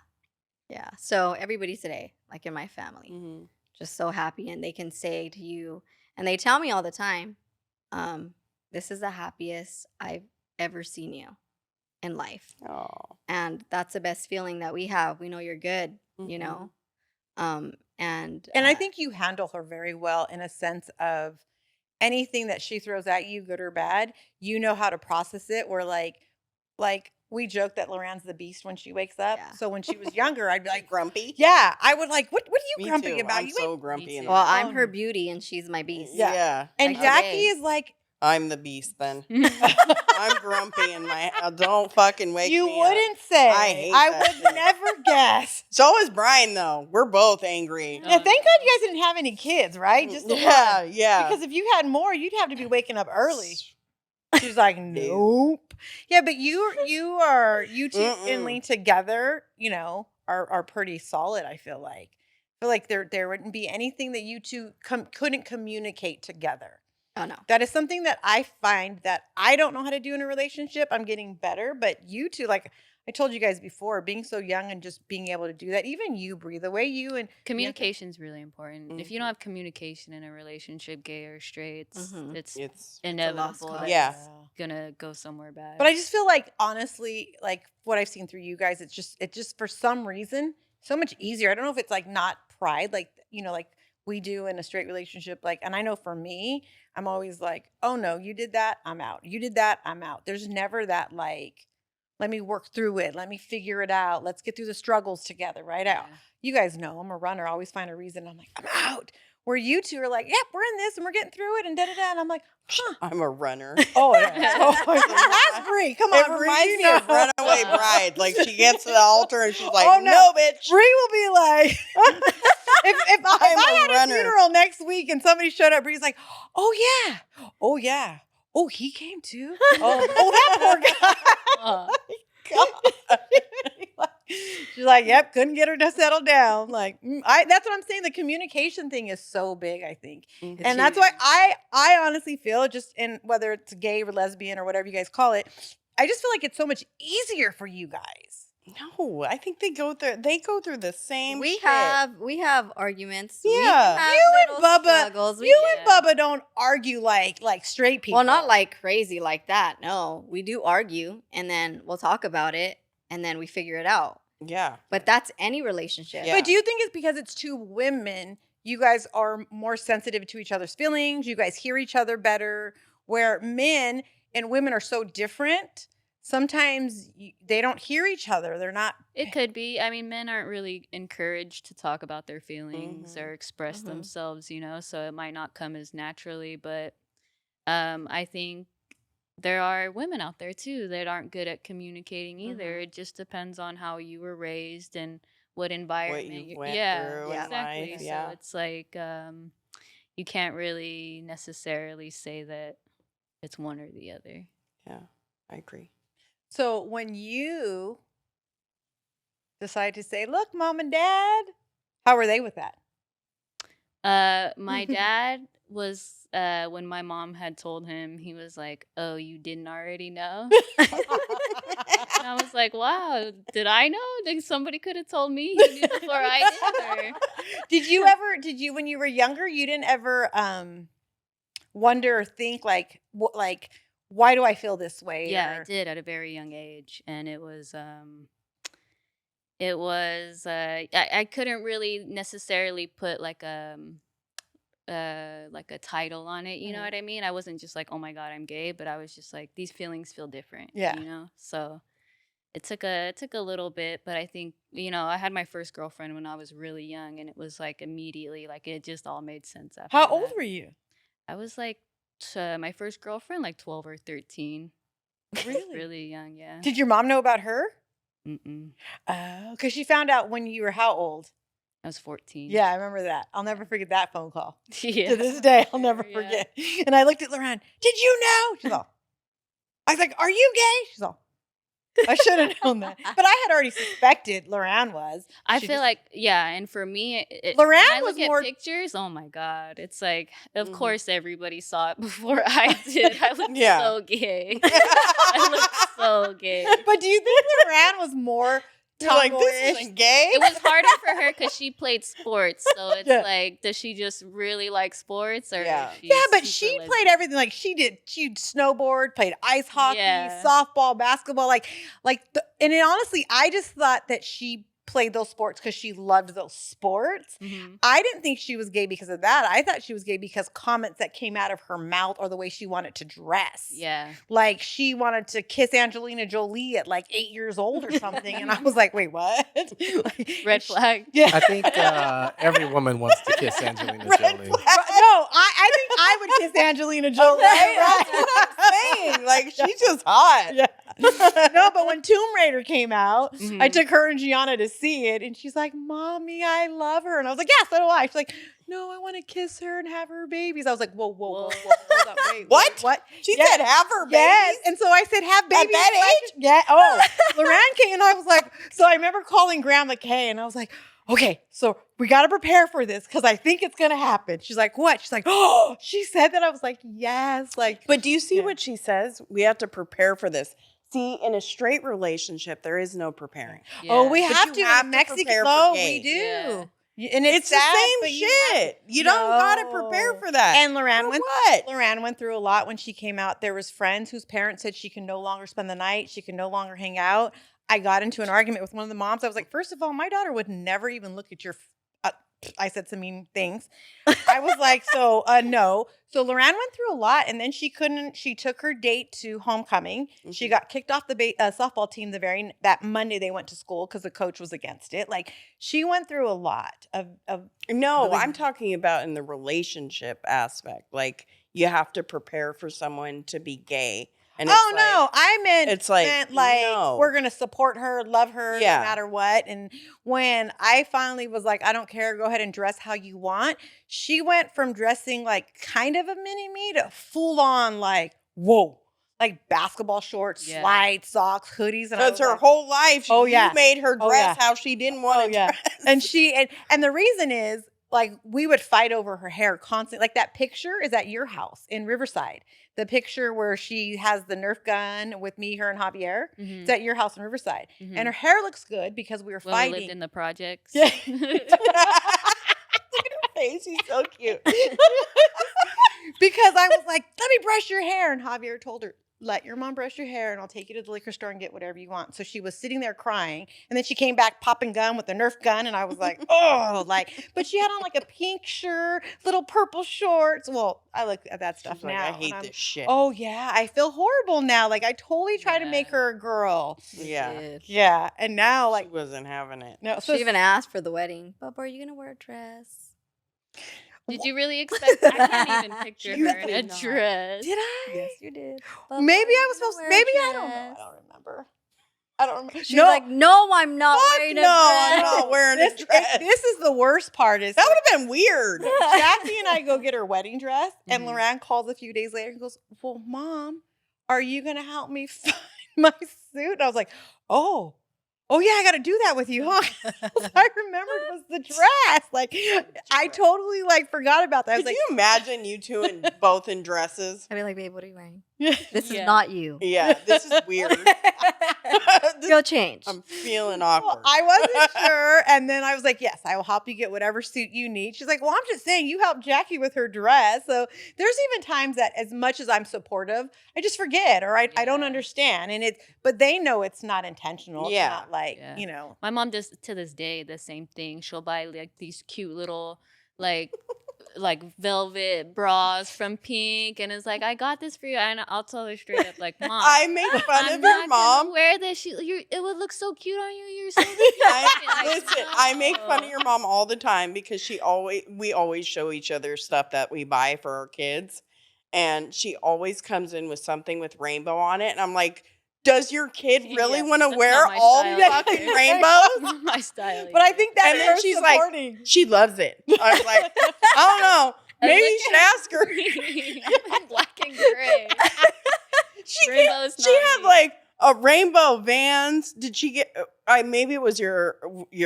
Yeah. So everybody today, like in my family, Mhm. just so happy, and they can say to you, and they tell me all the time, this is the happiest I've ever seen you in life. Oh. And that's the best feeling that we have. We know you're good, you Mhm. know. And And I think you handle her very well in a sense of anything that she throws at you, good or bad, you know how to process it. Where like we joke that Loran's the beast when she wakes up. Yeah. So when she was younger, I'd be like, Grumpy. yeah, I would like, what are you Me grumpy too. about? I'm You so ain't-" grumpy. In too. that. well, I'm her Um, beauty and she's my beast. Yeah. Yeah. And Like Jackie today. is like, I'm the beast then. I'm grumpy in my. Don't fucking wake you me up. wouldn't say. I hate I that would shit. never guess. So is Brian though. We're both angry. Oh, Yeah, thank God you guys didn't have any kids, right? Just the Yeah, one. yeah. Because if you had more, you'd have to be waking up early. She's like, nope. Yeah, but you two Mm-mm. and Lee together, are pretty solid. I feel like there wouldn't be anything that you two couldn't communicate together. Oh no. That is something that I find that I don't know how to do in a relationship. I'm getting better, but you two, like I told you guys before, being so young and just being able to do that, even you, Bree, the way you and Communication is really important. If you don't Mhm. have communication in a relationship, gay or straight, Mhm. it's It's inevitable cause. that Yeah. it's gonna go somewhere bad. But I just feel like honestly, like what I've seen through you guys, it just for some reason so much easier. I don't know if it's like not pride, like like we do in a straight relationship. Like, and I know for me, I'm always like, oh no, you did that, I'm out. You did that, I'm out. There's never that like, let me work through it, let me figure it out, let's get through the struggles together, right out. Yeah. You guys know I'm a runner. I always find a reason. I'm like, I'm out. Where you two are like, yep, we're in this and we're getting through it and da da da. And I'm like, huh. I'm a runner. Oh, ask Bree. Come It on, Bree. reminds You me know. of Runaway Bride. Like she gets to the altar and she's like, Oh, no. "No, bitch." Bree will be like, if I had runner. a funeral next week and somebody showed up, Bree's like, oh yeah, oh he came too. Oh that poor guy. Uh, She's like, yep, couldn't get her to settle down. Like, that's what I'm saying. The communication thing is so big, I think. Mhm. And that's why I honestly feel just in whether it's gay or lesbian or whatever you guys call it, I just feel like it's so much easier for you guys. No, I think they go through the same. We shit. have arguments. We Yeah. can have You and little Bubba- struggles. We You Yeah. and Bubba don't argue like straight people. Well, not like crazy like that. No, we do argue, and then we'll talk about it, and then we figure it out. Yeah. But that's any relationship. Yeah. But do you think it's because it's two women, you guys are more sensitive to each other's feelings, you guys hear each other better, where men and women are so different, sometimes they don't hear each other. They're not. it could be. I mean, men aren't really encouraged to talk about their feelings Mhm. or express Mhm. themselves, so it might not come as naturally. But I think there are women out there too that aren't good at communicating either. It just depends on how you were raised and what environment. you went yeah, through in exactly. life, So yeah. it's like you can't really necessarily say that it's one or the other. Yeah. I agree. So when you decide to say, look, mom and dad, how are they with that? My dad was when my mom had told him, he was like, "Oh, you didn't already know?" And I was like, "Wow, did I know? Like somebody could have told me he knew before I did." Or... Did you when you were younger, you didn't ever wonder or think like why do I feel this way? Yeah, or- I did at a very young age, and I couldn't really necessarily put like a title on it, you know Mhm. what I mean? I wasn't just like, oh my god, I'm gay, but I was just like, these feelings feel different. Yeah. So it took a little bit, but I think I had my first girlfriend when I was really young, and it was like immediately like it just all made sense after How old that. were you? I was like my first girlfriend like 12 or 13. Really? Really young, yeah. Did your mom know about her? Mm-mm. Oh, because she found out when you were how old? I was 14. Yeah, I remember that. I'll never forget that phone call. Yeah. To this day, I'll never Yeah. forget. And I looked at Loran. Did you know? She's all. I was like, "Are you gay?" She's all. I should have known that, but I had already suspected Loran was. I She feel just- like, yeah, and for me, Loran when I was look more- at pictures. Oh my god, it's like, of Mhm. course, everybody saw it before I did. I looked Yeah. so gay. I looked so gay. But do you think Loran was more You're like, tomboyish? this isn't gay. It was harder for her because she played sports. So it's Yeah. like, does she just really like sports, or Yeah. is she Yeah, but super she lesbian? played everything. Like she did. She snowboard, played ice hockey, Yeah. softball, basketball. And honestly, I just thought that she played those sports because she loved those sports. Mhm. I didn't think she was gay because of that. I thought she was gay because comments that came out of her mouth or the way she wanted to dress. Yeah. Like she wanted to kiss Angelina Jolie at like 8 years old or something. And I was like, wait, what? Like, Red flag. Yeah. I think every woman wants to kiss Angelina Red Jolie. flag. No, I think I would kiss Angelina Jolie. Right? That's what I'm saying. Like she's just hot. Yeah. No, but when Tomb Raider came out, I Mhm. took her and Gianna to see it, and she's like, "Mommy, I love her," and I was like, "Yeah, so do I." She's like, "No, I want to kiss her and have her babies." I was like, "Whoa, hold up, wait, What? What? She Yes. said have her babies. Yes." And so I said, "Have babies that age?" Yeah. Oh, Loran came, and I was like, so I remember calling Grandma Kay, and I was like, okay, so we got to prepare for this because I think it's going to happen. She's like, what? She's like, oh, she said that. I was like, yes. Like, But do you see Yeah. what she says? We have to prepare for this. See, in a straight relationship, there is no preparing. oh, we Yeah. But have you to. have In to Mexico, prepare for no, gay. we do. Yeah. And It's the sad, same but you have shit. You don't gotta prepare No. for that. And For what? Loran went through a lot when she came out. There was friends whose parents said she can no longer spend the night. She can no longer hang out. I got into an argument with one of the moms. I was like, first of all, my daughter would never even look at your. I said some mean things. I was like, so no. So Loran went through a lot, and then she couldn't. She took her date to homecoming. She Mhm. got kicked off the softball team that Monday they went to school because the coach was against it. Like she went through a lot of No, really- I'm talking about in the relationship aspect. Like you have to prepare for someone to be gay. And oh it's no, I meant it's like, no. we're gonna support her, love her Yeah. no matter what. And when I finally was like, I don't care, go ahead and dress how you want, she went from dressing like kind of a mini me to full on like, whoa, like basketball shorts, Yeah. slides, socks, hoodies. And I Because was her like, whole life, Oh, you yeah. made her Oh, dress yeah. how she didn't want Oh, to yeah. dress. and the reason is like we would fight over her hair constantly. Like that picture is at your house in Riverside. The picture where she has the Nerf gun with me, her, and Javier. Mhm. It's at your house in Riverside. Mhm. And her hair looks good because we were When we fighting. lived in the projects. Yeah. Look at her face. She's so cute. Because I was like, let me brush your hair. And Javier told her, let your mom brush your hair and I'll take you to the liquor store and get whatever you want. So she was sitting there crying. And then she came back popping gun with the Nerf gun. And I was like, oh, like, but she had on like a pink shirt, little purple shorts. Well, I look at that stuff She's like, now. I and hate I'm, this shit. Oh, yeah. I feel horrible now. Like, I totally try to make Yeah. her a girl. Yeah. Did. Yeah. And now, She like, wasn't having it. no. So She even asked for the wedding. Bubba, are you gonna wear a dress? Did you really expect? I can't even picture You her in a did not. dress. did I? Yes, you did. Maybe I was supposed to. Maybe I don't know. I don't remember. I don't remember. She was like, no, I'm not Fuck wearing a no, dress. I'm not wearing a dress. This is the worst part is That would have been weird. Jackie and I go get her wedding dress, and Mhm. Loran calls a few days later and goes, well, Mom, are you going to help me find my suit? And I was like, oh, yeah, I got to do that with you, huh? All I remembered was the dress. Like, I totally, like, forgot about that. I was Could like, you imagine you two in both in dresses? I'd be like, babe, what are you wearing? yeah. This Yeah. is not you. Yeah, this is weird. Go change. I'm feeling Well, awkward. I wasn't sure. And then I was like, yes, I will help you get whatever suit you need. She's like, well, I'm just saying you helped Jackie with her dress. So there's even times that as much as I'm supportive, I just forget or I don't Yeah. understand. But they know it's not intentional. It's Yeah. not like, Yeah. you know. My mom does to this day the same thing. She'll buy like these cute little like velvet bras from Pink, and it's like, I got this for you, and I'll tell her straight up, like, Mom, I make fun I'm of not your gonna mom. wear this. It would look so cute on you. You're so Listen, I make fun of your mom all the time because we always show each other stuff that we buy for our kids. And she always comes in with something with rainbow on it. And I'm like, does your kid really Yeah, want to that's wear not my all style fucking either. rainbows? my style. But I think that's And then her she's like, supporting. She loves it. I was like, I don't know. Maybe you should ask her. I'm black and gray. Rainbow's She not had me. like a rainbow Vans. Did she get? Maybe it was your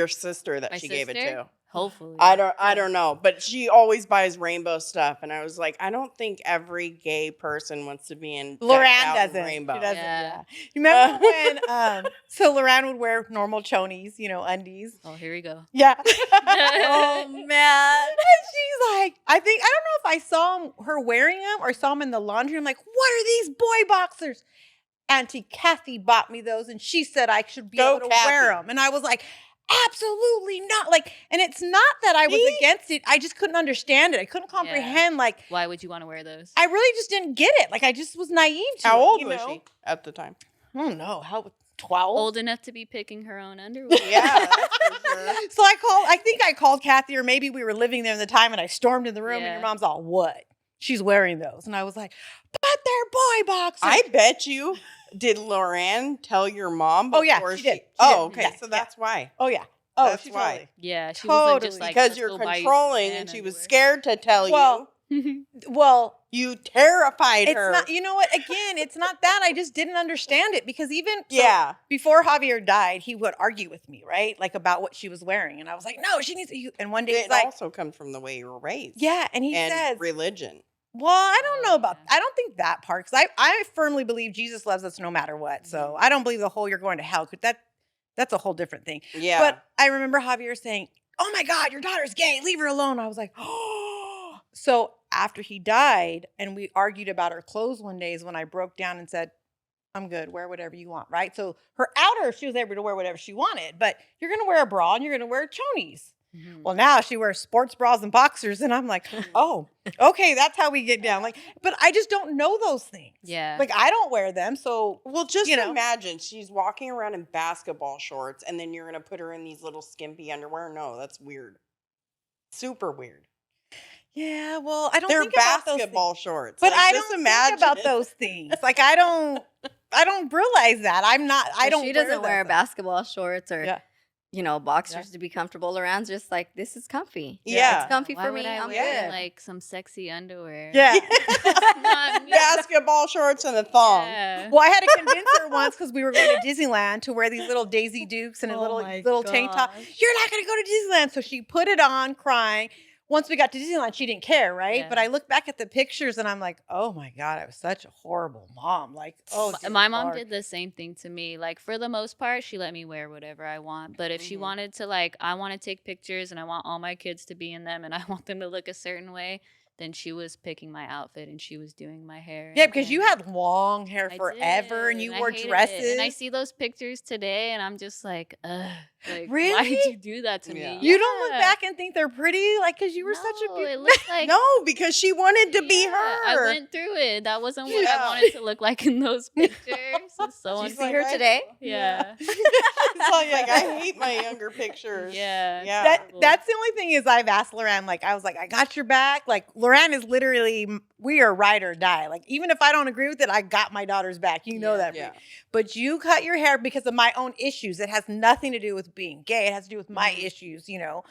sister that My she gave it sister? to. Hopefully, I don't know, but she always buys rainbow stuff, and I was like, I don't think every gay person wants to be in Loran decked out in doesn't. rainbow. She doesn't. Yeah. Yeah. You remember when so Loran would wear normal chonies, undies. Oh, here we go. Yeah. Oh, man. And she's like, I don't know if I saw her wearing them or saw them in the laundry. I'm like, what are these boy boxers? Auntie Kathy bought me those, and she said I should be Go, able to wear Kathy. them. And I was like, absolutely not. Like, and it's not that I was See? against it. I just couldn't understand it. I couldn't comprehend. Like, Why would you want to wear those? I really just didn't get it. Like, I just was naive to How it. old you was know? she at the time? I don't know. How 12? Old enough to be picking her own underwear. Yeah, that's for sure. So I think I called Kathy, or maybe we were living there at the time, and I stormed in the room, and Yeah. your mom's all, what? She's wearing those. And I was like, but they're boy boxers. I bet you. Did Loran tell your mom? Oh, yeah, before she did. She Oh, did. okay, Yeah, so yeah. that's why. Oh, yeah. Oh, That's she why. totally. Yeah, she wasn't just Totally. like, Because "Let's you're go buy you some controlling, man and she was underwear." scared to tell Well, you. Well, You terrified it's her. not, you know what? Again, it's not that. I just didn't understand it because even Yeah. before Javier died, he would argue with me, right? Like about what she was wearing. And I was like, no, she needs to. And one day he's It like, also comes from the way you were raised. yeah. And he and says, religion. well, I don't Oh, know about, yeah. I don't think that part. Because I firmly believe Jesus loves us no matter what. So I don't believe the whole you're going to hell. Because that's a whole different thing. Yeah. But I remember Javier saying, oh my God, your daughter's gay. Leave her alone. I was like, oh. So after he died and we argued about her clothes one day is when I broke down and said, I'm good. Wear whatever you want, right? So her outer, she was able to wear whatever she wanted. But you're going to wear a bra and you're going to wear chonies. Well, now she wears sports bras and boxers. And I'm like, oh, okay, that's how we get down. Like, but I just don't know those things. Yeah. Like, I don't wear them. So, Well, just you know. imagine she's walking around in basketball shorts and then you're going to put her in these little skimpy underwear. No, that's weird. Super weird. yeah, well, I don't They're think about those things. basketball shorts. But Like, I just don't imagine. think about those things. Like, I don't realize that. I So don't she doesn't wear those. basketball shorts or Yeah. boxers to be comfortable around. Just like, this is comfy. Yeah. It's comfy Why for would me. I I'm wear good. like some sexy underwear? Yeah. Not me. Basketball shorts and a thong. Yeah. Well, I had to convince her once because we were going to Disneyland to wear these little Daisy Dukes and a Oh my little tank top. gosh. You're not going to go to Disneyland. So she put it on crying. Once we got to Disneyland, she didn't care, right? Yeah. But I look back at the pictures and I'm like, oh my God, I was such a horrible mom. Like, oh, dear My mom Lord. did the same thing to me. Like, for the most part, she let me wear whatever I want. But if she Mhm. wanted to, like, I want to take pictures and I want all my kids to be in them and I want them to look a certain way, then she was picking my outfit and she was doing my hair. Yeah, and because you then had long hair I forever and did, you I wore hated it. dresses. And I see those pictures today and I'm just like, ugh. Like, why Really? did you do that to Yeah. me? You don't look Yeah. back and think they're pretty, like, because you were such a No, beautiful. it looks like No, because she wanted to be Yeah, I her. went through it. That wasn't what Yeah. I wanted to look like in those pictures. It's so She's See like, her I- today? Yeah. Like, I hate my younger pictures. Yeah. Yeah. That's the only thing is I've asked Loran, like, I was like, I got your back. Like, Loran is literally, we are ride or die. Like, even if I don't agree with it, I got my daughter's back. You know Yeah. that. Yeah. But you cut your hair because of my own issues. It has nothing to do with being gay. It has to do with my Mhm. issues, you know.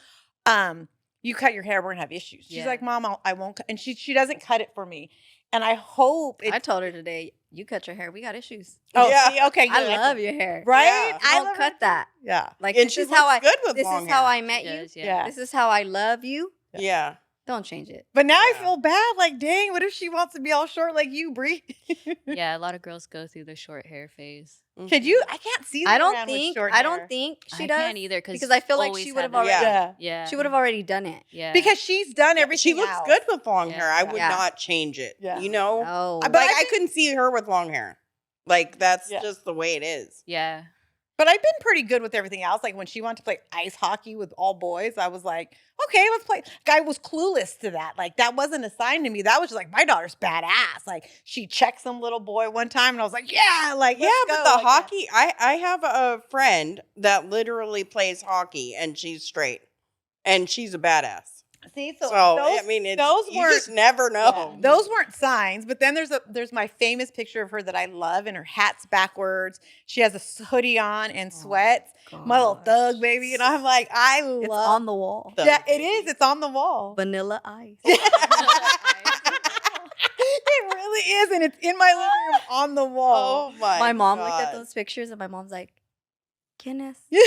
You cut your hair, we're gonna have issues. She's Yeah. like, Mom, I won't cut. And she doesn't cut it for me. And I hope I it's told her today, you cut your hair. We got issues. oh, Yeah. see, okay, I good. love your hair. Right? Yeah. I Don't love cut her. that. Yeah. Like, And this she is how I looks good with this long is how hair. I met She you. does, Yeah. This is how I love you. Yeah. Don't change it. But now I Yeah. feel bad. Like, dang, what if she wants to be all short like you, Brie? Yeah, a lot of girls go through the short hair phase. Could you? I can't see. I don't Loran with think short I hair. don't think she I does can't either because I feel like she would have already Yeah. Yeah. she would have already done it. Yeah. Because she's done Yeah, everything. she looks else. good with long hair. I Yeah. would Yeah. not change it. Yeah. You know? Oh, But Like, I I couldn't see her with long hair. Like, that's Yeah. just the way it is. Yeah. But I've been pretty good with everything else. Like when she wanted to play ice hockey with all boys, I was like, okay, let's play. Guy was clueless to that. Like that wasn't assigned to me. That was just like my daughter's badass. Like she checked some little boy one time, and I was like, yeah, like Yeah, let's but go, the like that. hockey, I have a friend that literally plays hockey and she's straight. And she's a badass. See, so, So, those, I mean, those you weren't just never know. yeah, those weren't signs. But then there's my famous picture of her that I love, and her hat's backwards. She has a hoodie on and sweats. My little thug baby, and I'm like, I love. It's on the wall. Thug Yeah, it baby. is. It's on the wall. Vanilla ice. It really is, and it's in my living room on the wall. Oh my My mom looked at God. those pictures and my mom's like, Guinness. You're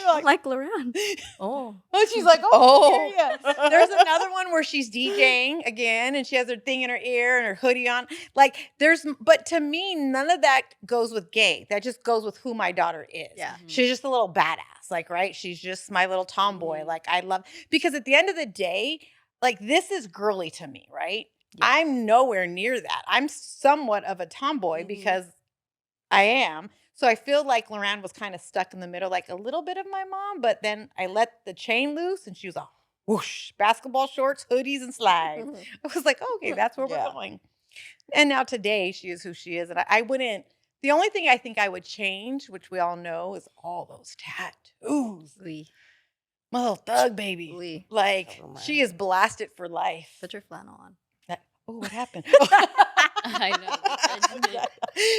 I'm like, like Loran. Oh. oh, she's like, oh, Oh. yeah. There's another one where she's DJing again, and she has her thing in her ear and her hoodie on. Like, but to me, none of that goes with gay. That just goes with who my daughter is. Yeah. She's just a little badass, like, right? She's just my little tomboy. Mhm. Like, I love, because at the end of the day, like, this is girly to me, right? Yeah. I'm nowhere near that. I'm somewhat of a tomboy Mhm. because I am. So I feel like Loran was kind of stuck in the middle, like a little bit of my mom, but then I let the chain loose and she was all whoosh, basketball shorts, hoodies, and slides. I was like, okay, that's where Yeah. we're going. And now today she is who she is. And I wouldn't, the only thing I think I would change, which we all know, is all those tattoos. Lee. My little thug baby. Lee. Like, Cover my she is blasted for life. Put your flannel on. Oh, what happened? I know. The judgment.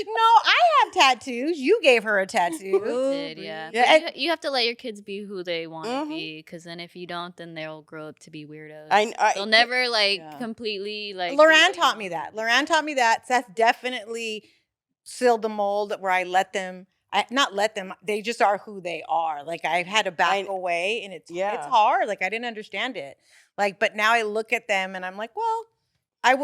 No, I have tattoos. You gave her a tattoo. You did, yeah. Yeah, But and- you have to let your kids be who they want to Mhm. be, because then if you don't, then they'll grow up to be weirdos. I They'll never Yeah. completely be Loran what you taught me want that. them to Loran be. taught me that. Seth definitely sealed the mold where I let them. I not let them. They just are who they are. Like I've had to back away, and it's Yeah. hard. Like I didn't understand it. Like, but now I look at them and I'm like, well,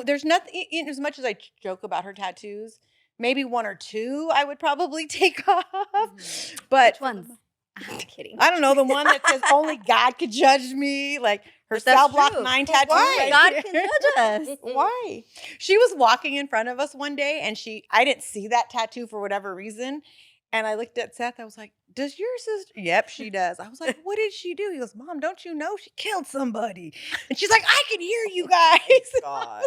there's nothing. As much as I joke about her tattoos, maybe one or two I would probably take off. Mhm. But Which ones? I'm kidding. I don't know, the one that says only God could judge me, like her But that's cell block true. 9 But tattoo. why? right God here. can judge us. Why? She was walking in front of us one day and I didn't see that tattoo for whatever reason. And I looked at Seth, I was like, does your sister? Yep, she does. I was like, what did she do? He goes, Mom, don't you know she killed somebody? And she's like, I can hear you guys. God.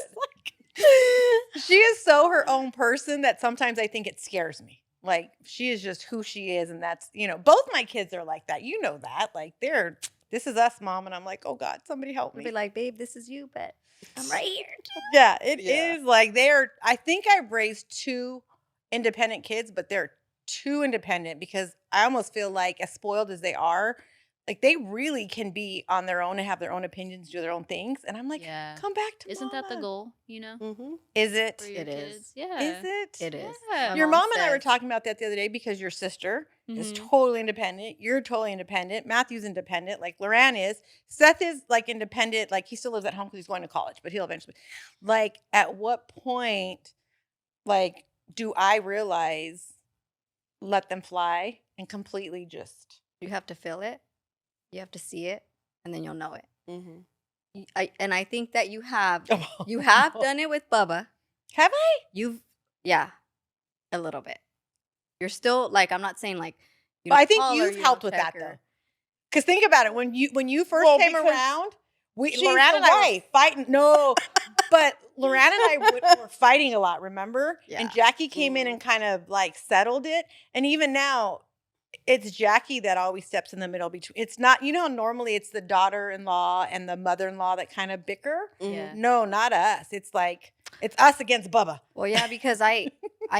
She is so her own person that sometimes I think it scares me. Like she is just who she is. And that's, both my kids are like that. You know that. Like this is us, Mom. And I'm like, oh God, somebody help We'll me. be like, babe, this is you, but I'm right here. Yeah, it is Yeah. like I think I've raised 2 independent kids, but they're too independent because I almost feel like as spoiled as they are, like they really can be on their own and have their own opinions, do their own things. And I'm like, Yeah. come back to Isn't that the Mama. goal, Mm-hmm. Is it? for your It is. kids? Yeah. Is it? It is. Yeah. My Your mom and I were says- talking about that the other day because your sister is Mhm. totally independent. You're totally independent. Matthew's independent, like Loran is. Seth is like independent, like he still lives at home because he's going to college, but he'll eventually. Like, at what point, like, do I realize let them fly and completely just? You have to feel it. You have to see it, and then you'll know it. Mm-hmm. I think that you have done it with Bubba. Have I? Yeah, a little bit. You're still like, I'm not saying like. You Well, I don't think call her, you've you helped don't with that check her. though. Because think about it, when you first Well, came because around, she's Loran the and I were wife. fighting. No, but Loran and I were fighting a lot. Remember? Yeah. And Jackie came in Mhm. and kind of like settled it. And even now, it's Jackie that always steps in the middle between. It's not, how normally it's the daughter-in-law and the mother-in-law that kind of bicker. Yeah. No, not us. It's like it's us against Bubba. Well, yeah, because I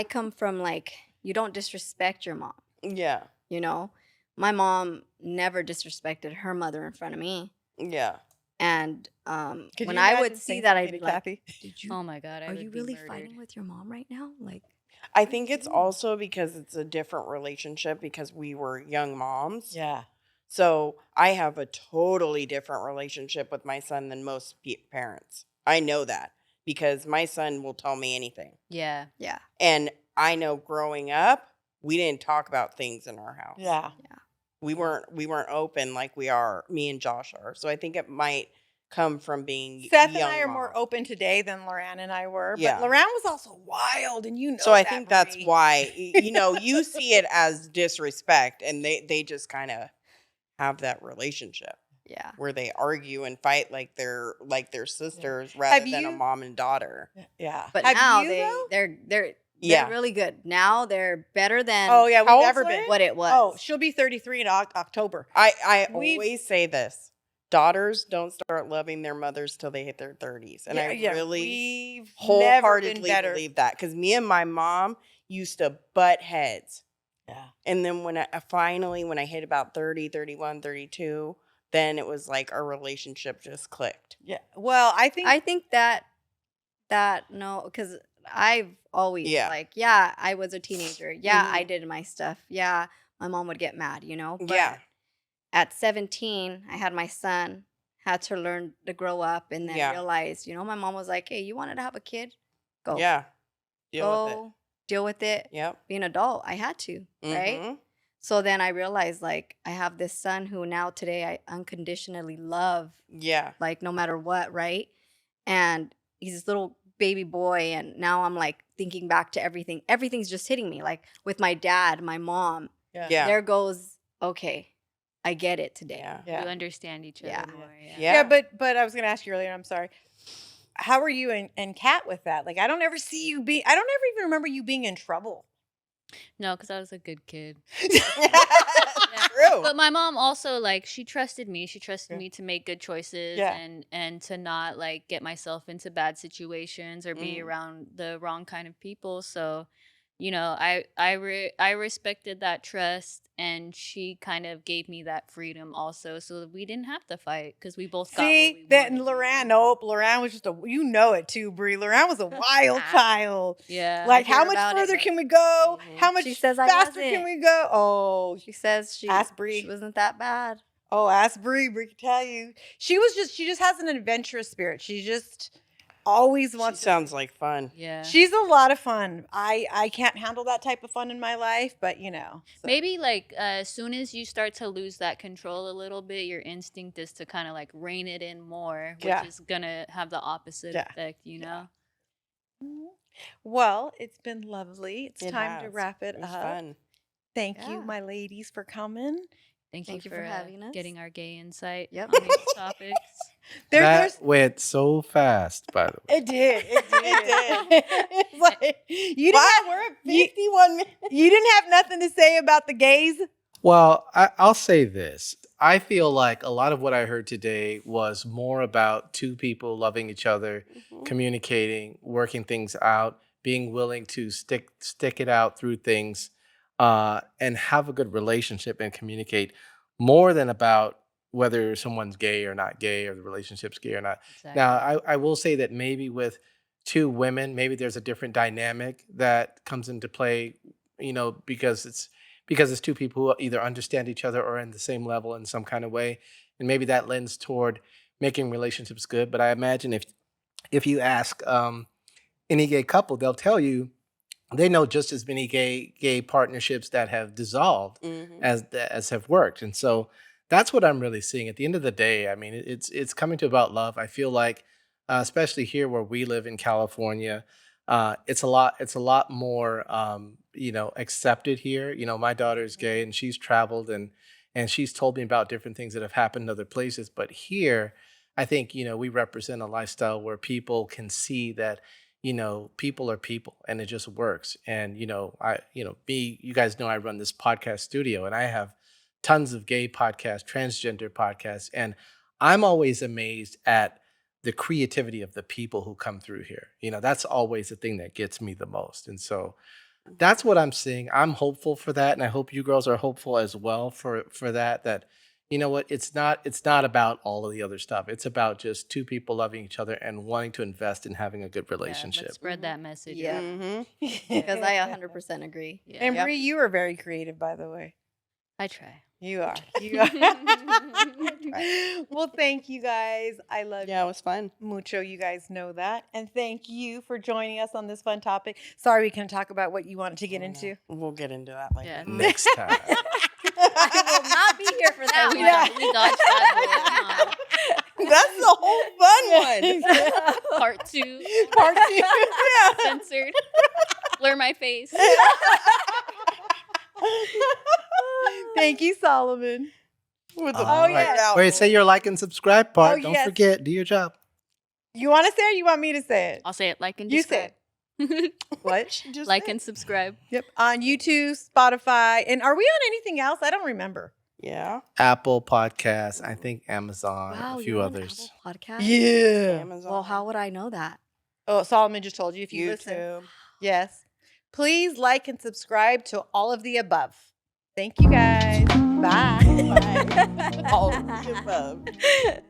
come from like, you don't disrespect your mom. Yeah. My mom never disrespected her mother in front of me. Yeah. And Could when you I imagine would see saying that, something I'd be to like, Kathy? "Did you? Oh my God. I Are would you be really murdered. fighting with your mom right now?" Like, I think it's also because it's a different relationship because we were young moms. Yeah. So I have a totally different relationship with my son than most parents. I know that because my son will tell me anything. Yeah. yeah, And I know growing up, we didn't talk about things in our house. Yeah. We weren't open like we are, me and Josh are. So I think it might come from being Seth and young I are more moms. open today than Loran and I were. Yeah. But Loran was also wild, and So I that, think that's Marie. why you see it as disrespect, and they just kind of have that relationship yeah. where they argue and fight like they're sisters rather than a you- mom and daughter. Yeah. But Have now you, though? they're Yeah. really good. Now they're better than Oh yeah, How we've old's never Loran? been. what it was. Oh, she'll be 33 in October. I We've- always say this: daughters don't start loving their mothers till they hit their 30s, and I really we've never been wholeheartedly better. believe that because me and my mom used to butt heads. Yeah. And then when I hit about 30, 31, 32, then it was like our relationship just clicked. Yeah. Well, I think that no, because I've always I was a teenager. Yeah, I did my stuff. Yeah, my mom would get mad, But Yeah. at 17, I had my son, had to learn to grow up, and then Yeah. realized, my mom was like, "Hey, you wanted to have a kid? Go. Yeah. Deal with it. Go deal with it. Yep. Be an adult." I had to, right? Mhm. So then I realized, like, I have this son who now today I unconditionally love, Yeah. like, no matter what, right? And he's this little baby boy, and now I'm like thinking back to everything. Everything's just hitting me, like with my dad, my mom. Yeah. There goes, okay, I get it today. Yeah. Yeah. You understand each other Yeah. more. Yeah. Yeah, but I was going to ask you earlier. I'm sorry. How are you and Kat with that? Like, I don't ever even remember you being in trouble. No, because I was a good kid. True. But my mom also, like, she trusted me. She trusted Yeah. me to make good choices Yeah. and to not like get myself into bad situations or be Mm. around the wrong kind of people. So, I respected that trust, and she kind of gave me that freedom also, so that we didn't have to fight because we both got what See we that, and wanted. Loran. Nope, Loran was just it too, Brie. Loran was a wild child. Yeah. Like, hear how much about it, further but- can we go? Mhm. How much She says I faster can wasn't. we go? Oh, She says she Ask Bree. wasn't that bad. ask Brie. Brie can tell you. She just has an adventurous spirit. She just always She wants. sounds like fun. Yeah. She's a lot of fun. I can't handle that type of fun in my life, but so. Maybe like as soon as you start to lose that control a little bit, your instinct is to kind of like rein it in more, which Yeah. is gonna have the opposite Yeah. effect, you know? Well, it's been lovely. It's It time to has. wrap it It was up. fun. Thank you, Yeah. my ladies, for coming. Thank Thank you you for for having us. getting our gay insight Yep. on these topics. There's That went so fast, by the way. It did. It did. It's like, you didn't Wow, have, we're at you- 51 minutes. you didn't have nothing to say about the gays? Well, I'll say this. I feel like a lot of what I heard today was more about two people loving each other, Mhm. communicating, working things out, being willing to stick it out through things, and have a good relationship and communicate more than about whether someone's gay or not gay or the relationship's gay or not. Exactly. Now, I will say that maybe with two women, maybe there's a different dynamic that comes into play, because it's two people who either understand each other or are in the same level in some kind of way, and maybe that lends toward making relationships good. But I imagine if you ask any gay couple, they'll tell you they know just as many gay partnerships that have dissolved Mhm. as have worked. And so that's what I'm really seeing. At the end of the day, I mean, it's coming to about love. I feel like, especially here where we live in California, it's a lot more accepted here. My daughter is gay and she's traveled and she's told me about different things that have happened in other places. But here, I think we represent a lifestyle where people can see that people are people and it just works. And, you guys know I run this podcast studio and I have tons of gay podcasts, transgender podcasts. And I'm always amazed at the creativity of the people who come through here. That's always the thing that gets me the most. And so that's what I'm seeing. I'm hopeful for that. And I hope you girls are hopeful as well for that, you know what, it's not about all of the other stuff. It's about just two people loving each other and wanting to invest in having a good Yeah, relationship. let's spread that message. Yeah. Mhm. Because I 100% agree. Yeah. And Yep. Brie, you are very creative, by the way. I try. You are. You are. Well, thank you guys. I love Yeah, it was fun. you mucho. You guys know that. And thank you for joining us on this fun topic. Sorry we couldn't talk about what you wanted to get into. We'll get into that later. Yeah. Next time. I will not be here for that we, one. we dodged that bullet, huh? That's the whole fun one. Part 2. Part 2. Yeah. Censored. Blur my face. Thank you, Solomon. With the All right. weird out Wait, say your like and subscribe part. Oh, Don't yes. forget, do your job. You want to say it or you want me to say it? I'll say it. Like and You say subscribe. What? She just Like said. and subscribe. Yep. On YouTube, Spotify. And are we on anything else? I don't remember. Yeah. Apple Podcasts, I think Amazon, Wow, a few you're on others. Apple Podcast? Yeah. Amazon. Well, how would I know that? Oh, Solomon just told you if you listen. YouTube. Yes. Please like and subscribe to all of the above. Thank you guys. Bye. Bye. All of the above.